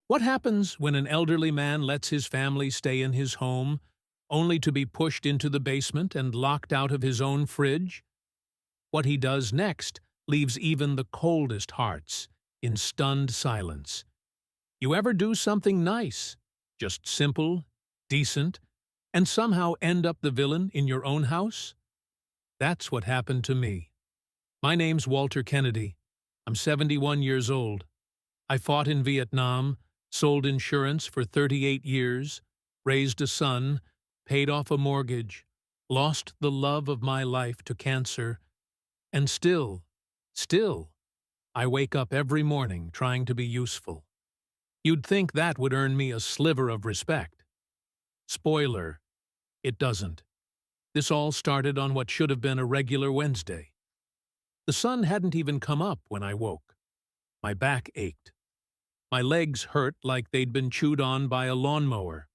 What happens when an elderly man lets his family stay in his home, only to be pushed into the basement and locked out of his own fridge? What he does next leaves even the coldest hearts in stunned silence. You ever do something nice, just simple, decent, and somehow end up the villain in your own house? That's what happened to me. My name's Walter Kennedy. I'm 71 years old. I fought in Vietnam, sold insurance for 38 years, raised a son, paid off a mortgage, lost the love of my life to cancer, and still, I wake up every morning trying to be useful. You'd think that would earn me a sliver of respect. Spoiler, it doesn't. This all started on what should have been a regular Wednesday. The sun hadn't even come up when I woke. My back ached. My legs hurt like they'd been chewed on by a lawnmower.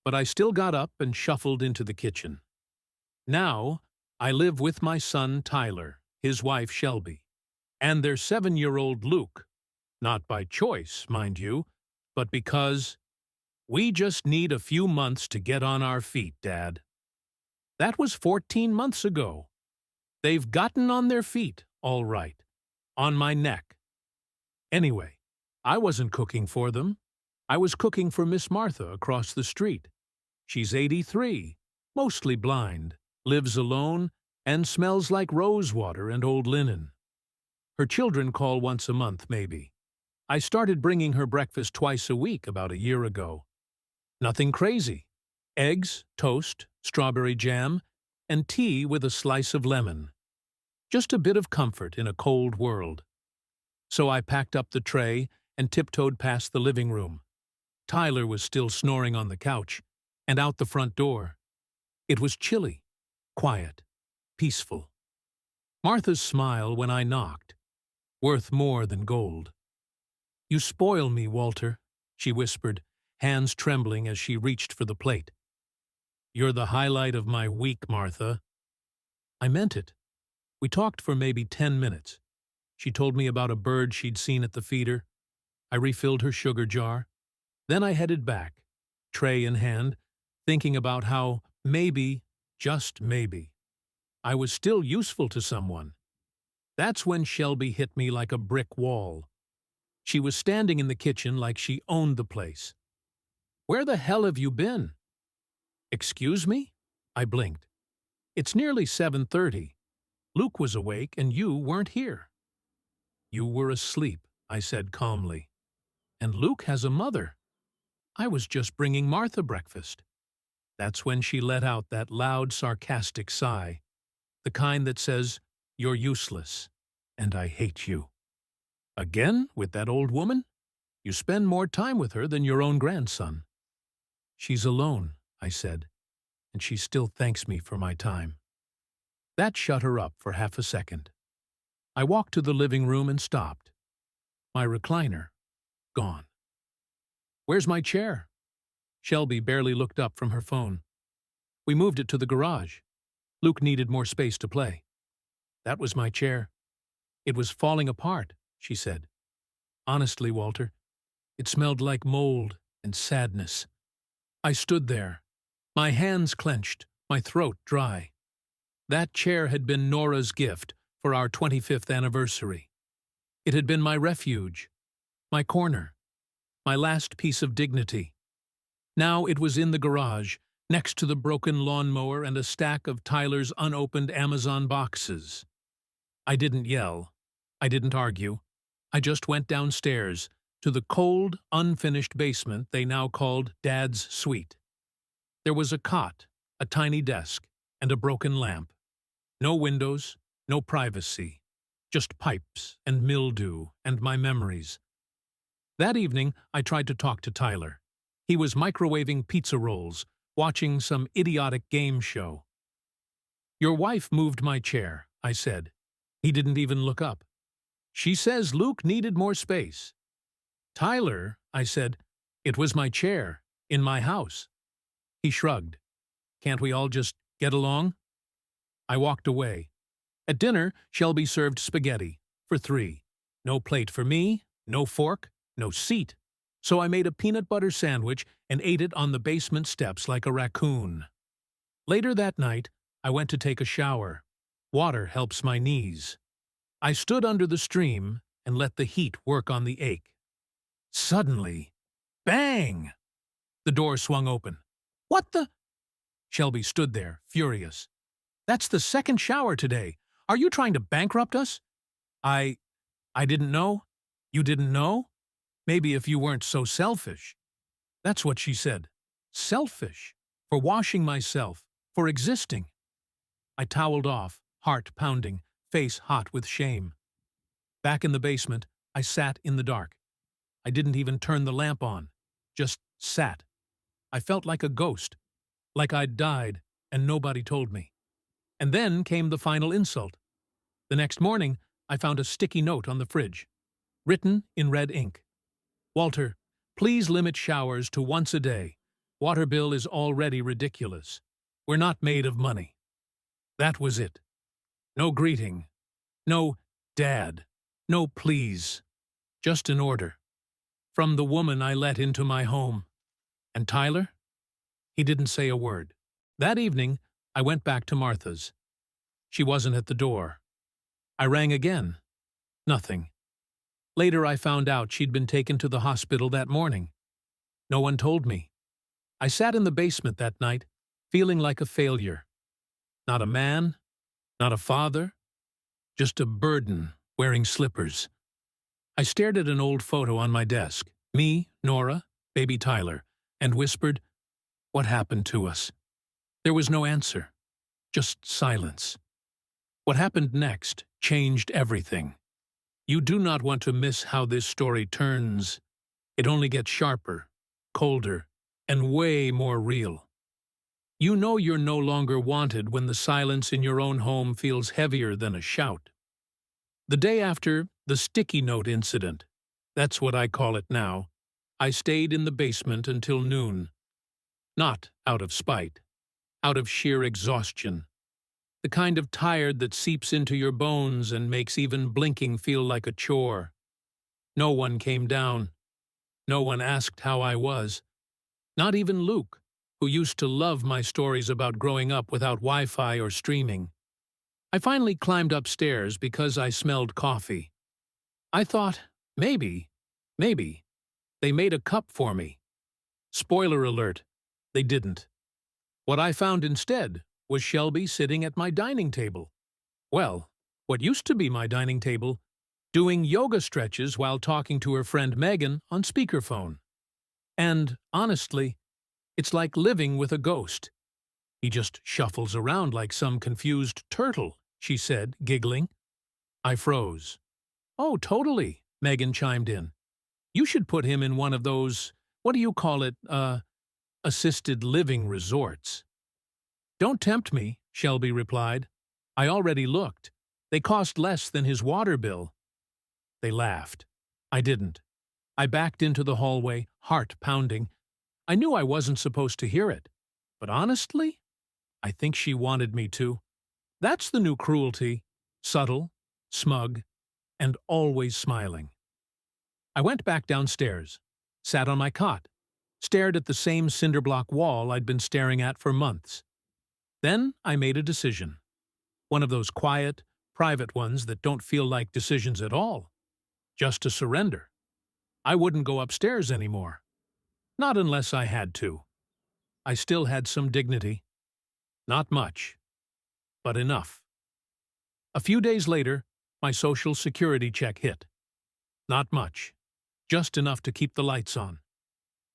But I still got up and shuffled into the kitchen. Now, I live with my son Tyler, his wife Shelby, and their 7-year-old Luke. Not by choice, mind you, but because we just need a few months to get on our feet, Dad. That was 14 months ago. They've gotten on their feet, all right. On my neck. Anyway, I wasn't cooking for them. I was cooking for Miss Martha across the street. She's 83, mostly blind, lives alone, and smells like rosewater and old linen. Her children call once a month, maybe. I started bringing her breakfast twice a week about a year ago. Nothing crazy. Eggs, toast, strawberry jam, and tea with a slice of lemon. Just a bit of comfort in a cold world. So I packed up the tray and tiptoed past the living room. Tyler was still snoring on the couch, and out the front door. It was chilly, quiet, peaceful. Martha's smile when I knocked, worth more than gold. "You spoil me, Walter," she whispered, hands trembling as she reached for the plate. "You're the highlight of my week, Martha." I meant it. We talked for maybe 10 minutes. She told me about a bird she'd seen at the feeder. I refilled her sugar jar. Then I headed back, tray in hand, thinking about how maybe, just maybe, I was still useful to someone. That's when Shelby hit me like a brick wall. She was standing in the kitchen like she owned the place. "Where the hell have you been?" "Excuse me?" I blinked. "It's nearly 7:30. Luke was awake and you weren't here." "You were asleep," I said calmly. "And Luke has a mother. I was just bringing Martha breakfast." That's when she let out that loud, sarcastic sigh, the kind that says, "You're useless, and I hate you." "Again, with that old woman? You spend more time with her than your own grandson." "She's alone," I said, "and she still thanks me for my time." That shut her up for half a second. I walked to the living room and stopped. My recliner, gone. "Where's my chair?" Shelby barely looked up from her phone. "We moved it to the garage. Luke needed more space to play." "That was my chair. It was falling apart," she said. "Honestly, Walter, it smelled like mold and sadness." I stood there, my hands clenched, my throat dry. That chair had been Nora's gift for our 25th anniversary. It had been my refuge, my corner, my last piece of dignity. Now it was in the garage, next to the broken lawnmower and a stack of Tyler's unopened Amazon boxes. I didn't yell. I didn't argue. I just went downstairs to the cold, unfinished basement they now called Dad's suite. There was a cot, a tiny desk, and a broken lamp. No windows, no privacy, just pipes and mildew and my memories. That evening, I tried to talk to Tyler. He was microwaving pizza rolls, watching some idiotic game show. "Your wife moved my chair," I said. He didn't even look up. "She says Luke needed more space." "Tyler," I said, "it was my chair, in my house." He shrugged. "Can't we all just get along?" I walked away. At dinner, Shelby served spaghetti, for 3. No plate for me, no fork, no seat. So I made a peanut butter sandwich and ate it on the basement steps like a raccoon. Later that night, I went to take a shower. Water helps my knees. I stood under the stream and let the heat work on the ache. Suddenly, bang! The door swung open. What the? Shelby stood there, furious. That's the second shower today. Are you trying to bankrupt us? I didn't know. You didn't know? Maybe if you weren't so selfish. That's what she said. Selfish. For washing myself. For existing. I toweled off, heart pounding, face hot with shame. Back in the basement, I sat in the dark. I didn't even turn the lamp on. Just sat. I felt like a ghost. Like I'd died, and nobody told me. And then came the final insult. The next morning, I found a sticky note on the fridge. Written in red ink. Walter, please limit showers to once a day. Water bill is already ridiculous. We're not made of money. That was it. No greeting. No dad. No please. Just an order. From the woman I let into my home. And Tyler? He didn't say a word. That evening, I went back to Martha's. She wasn't at the door. I rang again. Nothing. Later I found out she'd been taken to the hospital that morning. No one told me. I sat in the basement that night, feeling like a failure. Not a man, not a father, just a burden wearing slippers. I stared at an old photo on my desk, me, Nora, baby Tyler, and whispered, "What happened to us?" There was no answer, just silence. What happened next changed everything. You do not want to miss how this story turns. It only gets sharper, colder, and way more real. You know you're no longer wanted when the silence in your own home feels heavier than a shout. The day after the sticky note incident, that's what I call it now, I stayed in the basement until noon. Not out of spite, out of sheer exhaustion. The kind of tired that seeps into your bones and makes even blinking feel like a chore. No one came down. No one asked how I was. Not even Luke, who used to love my stories about growing up without Wi-Fi or streaming. I finally climbed upstairs because I smelled coffee. I thought, maybe, they made a cup for me. Spoiler alert, they didn't. What I found instead was Shelby sitting at my dining table. Well, what used to be my dining table, doing yoga stretches while talking to her friend Megan on speakerphone. And, honestly, it's like living with a ghost. He just shuffles around like some confused turtle, she said, giggling. I froze. Oh, totally, Megan chimed in. You should put him in one of those, what do you call it, assisted living resorts. Don't tempt me, Shelby replied. I already looked. They cost less than his water bill. They laughed. I didn't. I backed into the hallway, heart pounding. I knew I wasn't supposed to hear it. But honestly, I think she wanted me to. That's the new cruelty. Subtle, smug, and always smiling. I went back downstairs, sat on my cot, stared at the same cinder-block wall I'd been staring at for months. Then I made a decision. One of those quiet, private ones that don't feel like decisions at all. Just to surrender. I wouldn't go upstairs anymore. Not unless I had to. I still had some dignity. Not much, but enough. A few days later, my Social Security check hit. Not much. Just enough to keep the lights on.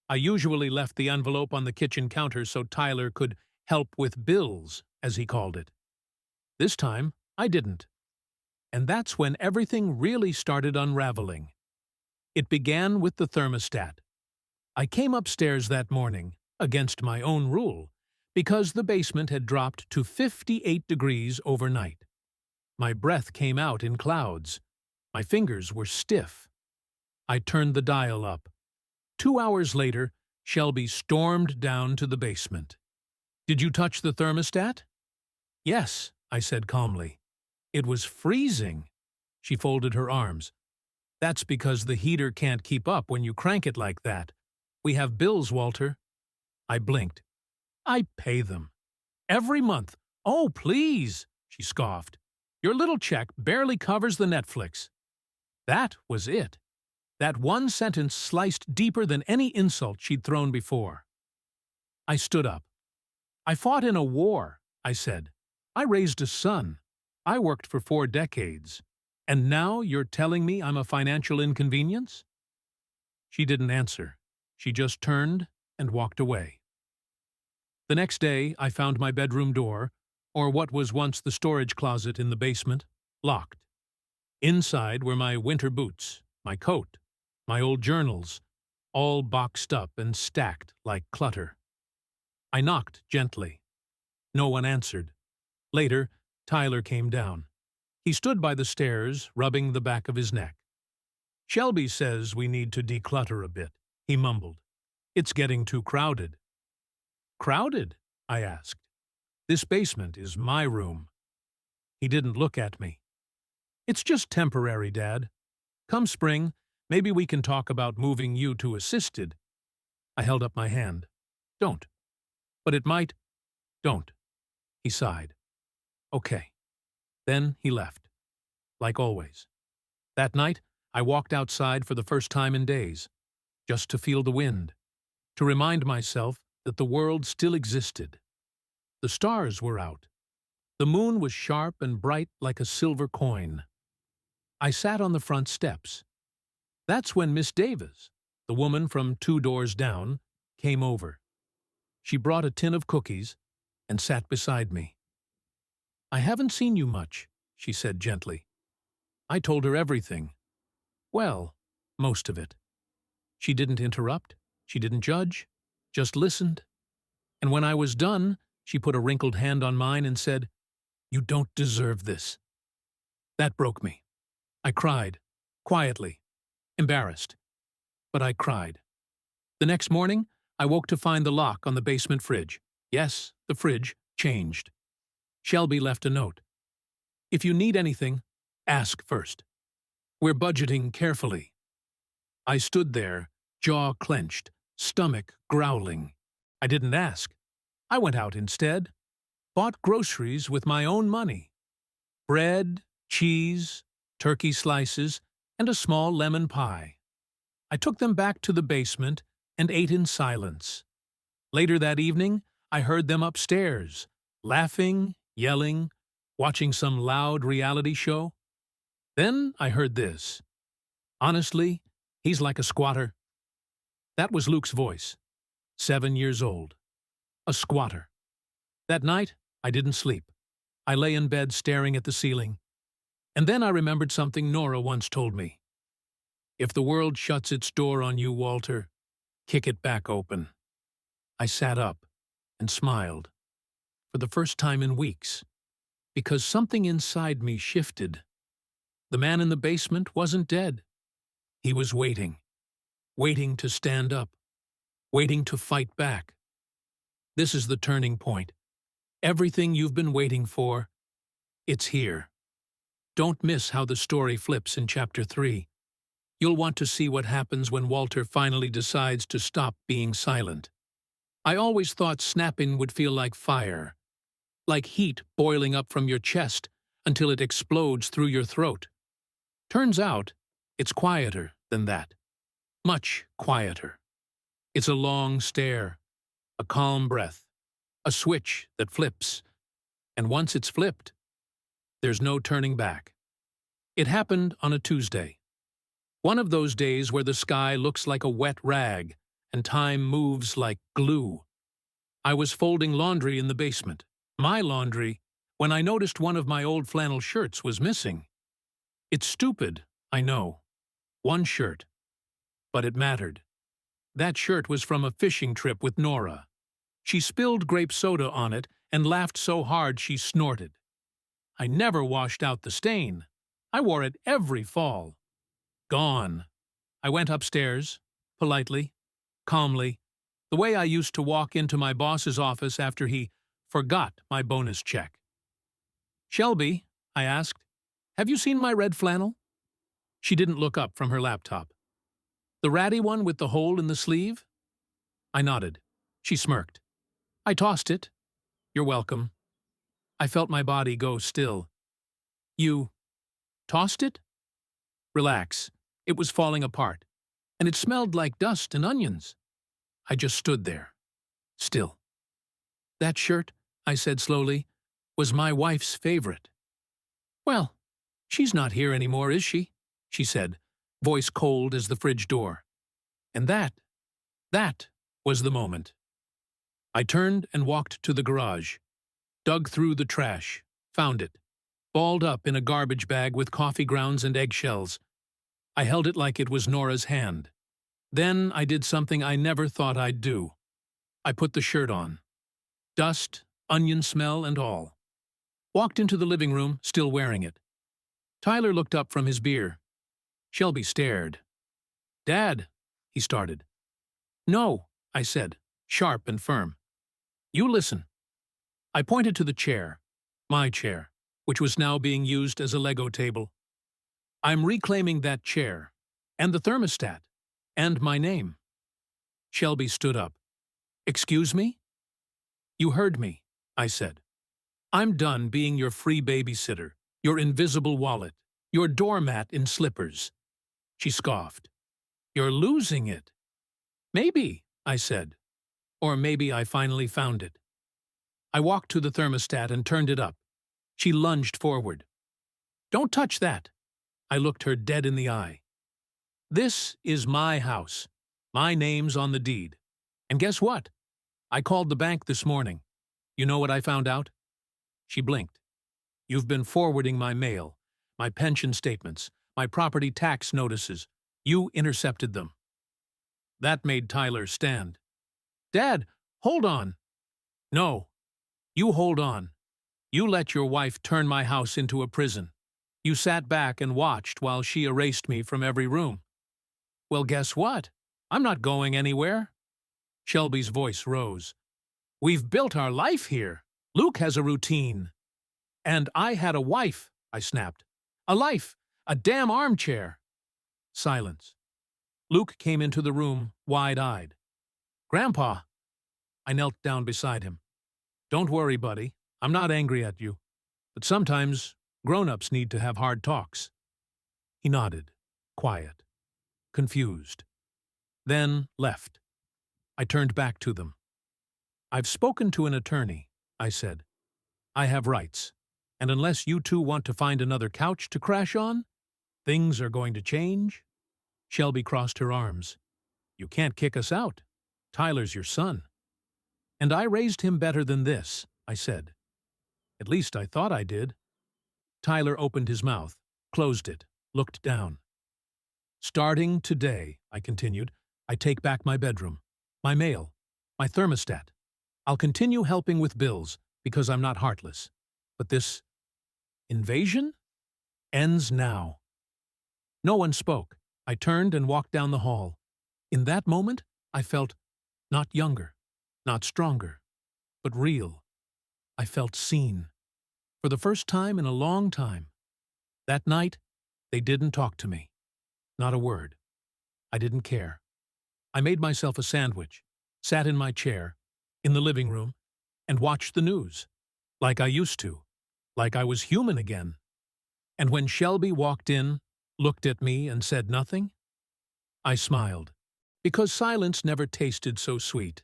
I usually left the envelope on the kitchen counter so Tyler could help with bills, as he called it. This time, I didn't. And that's when everything really started unraveling. It began with the thermostat. I came upstairs that morning, against my own rule, because the basement had dropped to 58 degrees overnight. My breath came out in clouds. My fingers were stiff. I turned the dial up. 2 hours later, Shelby stormed down to the basement. Did you touch the thermostat? Yes, I said calmly. It was freezing. She folded her arms. That's because the heater can't keep up when you crank it like that. We have bills, Walter. I blinked. I pay them. Every month. Oh, please, she scoffed. Your little check barely covers the Netflix. That was it. That one sentence sliced deeper than any insult she'd thrown before. I stood up. I fought in a war, I said. I raised a son. I worked for 4 decades. And now you're telling me I'm a financial inconvenience? She didn't answer. She just turned and walked away. The next day, I found my bedroom door, or what was once the storage closet in the basement, locked. Inside were my winter boots, my coat, my old journals, all boxed up and stacked like clutter. I knocked gently. No one answered. Later, Tyler came down. He stood by the stairs, rubbing the back of his neck. Shelby says we need to declutter a bit, he mumbled. It's getting too crowded. Crowded? I asked. This basement is my room. He didn't look at me. It's just temporary, Dad. Come spring, maybe we can talk about moving you to assisted. I held up my hand. Don't. But it might. Don't. He sighed. Okay. Then he left. Like always. That night, I walked outside for the first time in days, just to feel the wind, to remind myself that the world still existed. The stars were out. The moon was sharp and bright like a silver coin. I sat on the front steps. That's when Miss Davis, the woman from 2 doors down, came over. She brought a tin of cookies and sat beside me. I haven't seen you much, she said gently. I told her everything. Well, most of it. She didn't interrupt. She didn't judge. Just listened. And when I was done, she put a wrinkled hand on mine and said, "You don't deserve this." That broke me. I cried, quietly, embarrassed. But I cried. The next morning, I woke to find the lock on the basement fridge. Yes, the fridge changed. Shelby left a note. If you need anything, ask first. We're budgeting carefully. I stood there, jaw clenched, stomach growling. I didn't ask. I went out instead. Bought groceries with my own money. Bread, cheese, turkey slices, and a small lemon pie. I took them back to the basement and ate in silence. Later that evening, I heard them upstairs, laughing, yelling, watching some loud reality show. Then I heard this. Honestly, he's like a squatter. That was Luke's voice, 7 years old. A squatter. That night, I didn't sleep. I lay in bed staring at the ceiling. And then I remembered something Nora once told me. If the world shuts its door on you, Walter, kick it back open. I sat up and smiled, for the first time in weeks, because something inside me shifted. The man in the basement wasn't dead. He was waiting to stand up, waiting to fight back. This is the turning point. Everything you've been waiting for, it's here. Don't miss how the story flips in Chapter 3. You'll want to see what happens when Walter finally decides to stop being silent. I always thought snapping would feel like fire, like heat boiling up from your chest until it explodes through your throat. Turns out, it's quieter than that. Much quieter. It's a long stare, a calm breath, a switch that flips. And once it's flipped, there's no turning back. It happened on a Tuesday. One of those days where the sky looks like a wet rag and time moves like glue. I was folding laundry in the basement, my laundry, when I noticed one of my old flannel shirts was missing. It's stupid, I know. One shirt. But it mattered. That shirt was from a fishing trip with Nora. She spilled grape soda on it and laughed so hard she snorted. I never washed out the stain. I wore it every fall. Gone. I went upstairs, politely, calmly, the way I used to walk into my boss's office after he forgot my bonus check. "Shelby," I asked, "have you seen my red flannel?" She didn't look up from her laptop. The ratty one with the hole in the sleeve? I nodded. She smirked. I tossed it. You're welcome. I felt my body go still. You tossed it? Relax. It was falling apart, and it smelled like dust and onions. I just stood there, still. That shirt, I said slowly, was my wife's favorite. Well, she's not here anymore, is she? She said, voice cold as the fridge door. And that was the moment. I turned and walked to the garage, dug through the trash, found it, balled up in a garbage bag with coffee grounds and eggshells. I held it like it was Nora's hand. Then I did something I never thought I'd do. I put the shirt on. Dust, onion smell, and all. Walked into the living room, still wearing it. Tyler looked up from his beer. Shelby stared. Dad, he started. No, I said, sharp and firm. You listen. I pointed to the chair, my chair, which was now being used as a Lego table. I'm reclaiming that chair, and the thermostat, and my name. Shelby stood up. Excuse me? You heard me, I said. I'm done being your free babysitter, your invisible wallet, your doormat in slippers. She scoffed. You're losing it. Maybe, I said. Or maybe I finally found it. I walked to the thermostat and turned it up. She lunged forward. Don't touch that. I looked her dead in the eye. This is my house. My name's on the deed. And guess what? I called the bank this morning. You know what I found out? She blinked. You've been forwarding my mail, my pension statements, my property tax notices. You intercepted them. That made Tyler stand. Dad, hold on. No, you hold on. You let your wife turn my house into a prison. You sat back and watched while she erased me from every room. Well, guess what? I'm not going anywhere. Shelby's voice rose. We've built our life here. Luke has a routine. And I had a wife, I snapped. A life, a damn armchair. Silence. Luke came into the room, wide-eyed. Grandpa. I knelt down beside him. Don't worry, buddy. I'm not angry at you. But sometimes grown-ups need to have hard talks. He nodded, quiet, confused. Then left. I turned back to them. I've spoken to an attorney, I said. I have rights, and unless you two want to find another couch to crash on, things are going to change. Shelby crossed her arms. You can't kick us out. Tyler's your son. And I raised him better than this, I said. At least I thought I did. Tyler opened his mouth, closed it, looked down. Starting today, I continued, I take back my bedroom, my mail, my thermostat. I'll continue helping with bills because I'm not heartless. But this invasion ends now. No one spoke. I turned and walked down the hall. In that moment, I felt not younger, not stronger, but real. I felt seen. For the first time in a long time. That night, they didn't talk to me. Not a word. I didn't care. I made myself a sandwich, sat in my chair, in the living room, and watched the news, like I used to, like I was human again. And when Shelby walked in, looked at me and said nothing, I smiled, because silence never tasted so sweet.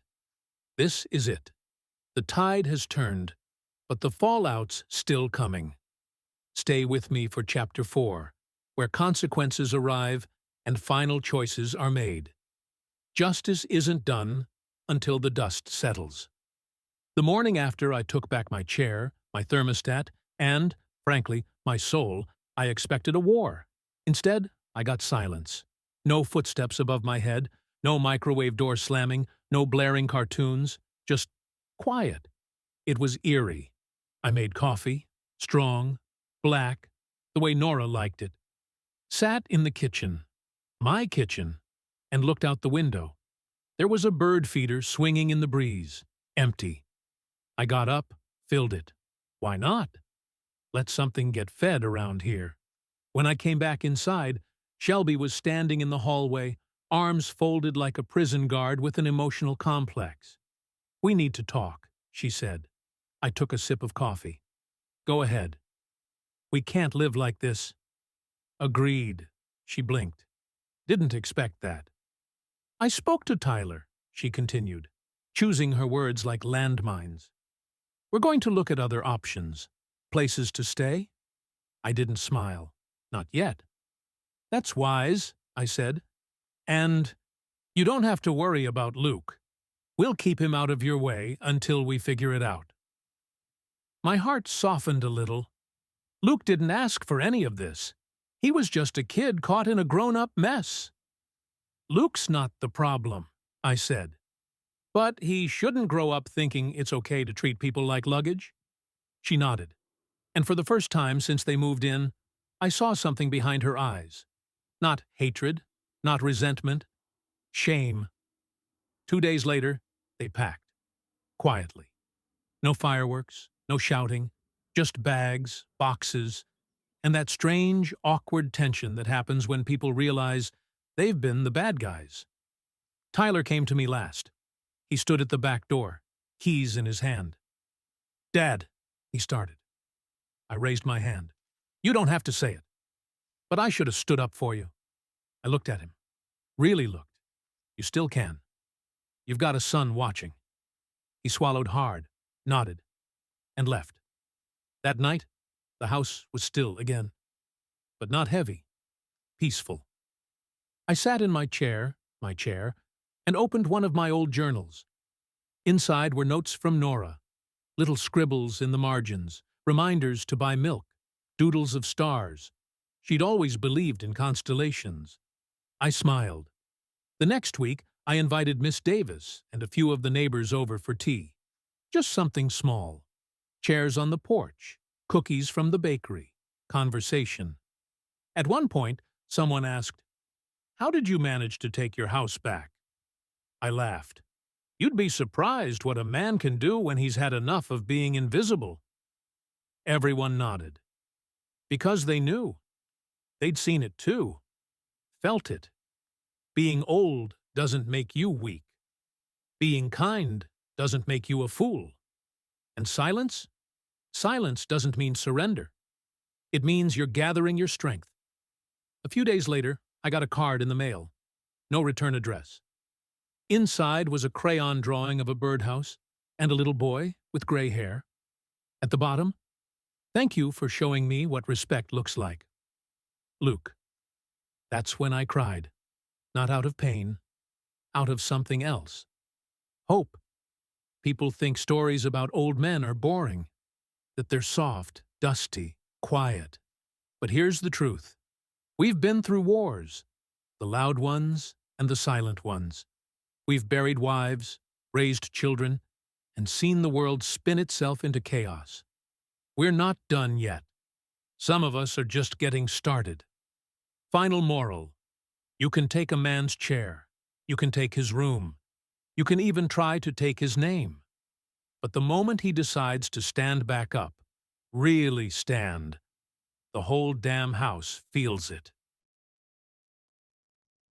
This is it. The tide has turned, but the fallout's still coming. Stay with me for Chapter 4, where consequences arrive and final choices are made. Justice isn't done until the dust settles. The morning after I took back my chair, my thermostat, and, frankly, my soul, I expected a war. Instead, I got silence. No footsteps above my head, no microwave door slamming, no blaring cartoons, just quiet. It was eerie. I made coffee, strong, black, the way Nora liked it. Sat in the kitchen, my kitchen, and looked out the window. There was a bird feeder swinging in the breeze, empty. I got up, filled it. Why not? Let something get fed around here. When I came back inside, Shelby was standing in the hallway, arms folded like a prison guard with an emotional complex. "We need to talk," she said. I took a sip of coffee. "Go ahead." "We can't live like this." "Agreed," she blinked. "Didn't expect that." "I spoke to Tyler," she continued, choosing her words like landmines. "We're going to look at other options. Places to stay?" I didn't smile. "Not yet." "That's wise," I said. "And you don't have to worry about Luke. We'll keep him out of your way until we figure it out." My heart softened a little. Luke didn't ask for any of this. He was just a kid caught in a grown-up mess. "Luke's not the problem," I said. "But he shouldn't grow up thinking it's okay to treat people like luggage." She nodded, and for the first time since they moved in, I saw something behind her eyes. Not hatred, not resentment, shame. 2 days later, they packed. Quietly. No fireworks, no shouting, just bags, boxes, and that strange, awkward tension that happens when people realize they've been the bad guys. Tyler came to me last. He stood at the back door, keys in his hand. "Dad," he started. I raised my hand. "You don't have to say it. But I should have stood up for you." I looked at him. Really looked. "You still can. You've got a son watching." He swallowed hard, nodded, and left. That night, the house was still again. But not heavy. Peaceful. I sat in my chair, and opened one of my old journals. Inside were notes from Nora, little scribbles in the margins, reminders to buy milk, doodles of stars. She'd always believed in constellations. I smiled. The next week, I invited Miss Davis and a few of the neighbors over for tea. Just something small. Chairs on the porch, cookies from the bakery, conversation. At one point, someone asked, "How did you manage to take your house back?" I laughed. "You'd be surprised what a man can do when he's had enough of being invisible." Everyone nodded. Because they knew. They'd seen it too. Felt it. Being old doesn't make you weak. Being kind doesn't make you a fool. And silence? Silence doesn't mean surrender. It means you're gathering your strength. A few days later, I got a card in the mail. No return address. Inside was a crayon drawing of a birdhouse and a little boy with gray hair. At the bottom, "Thank you for showing me what respect looks like. Luke." That's when I cried. Not out of pain, out of something else. Hope. People think stories about old men are boring, that they're soft, dusty, quiet. But here's the truth. We've been through wars, the loud ones and the silent ones. We've buried wives, raised children, and seen the world spin itself into chaos. We're not done yet. Some of us are just getting started. Final moral. You can take a man's chair. You can take his room. You can even try to take his name. But the moment he decides to stand back up, really stand, the whole damn house feels it.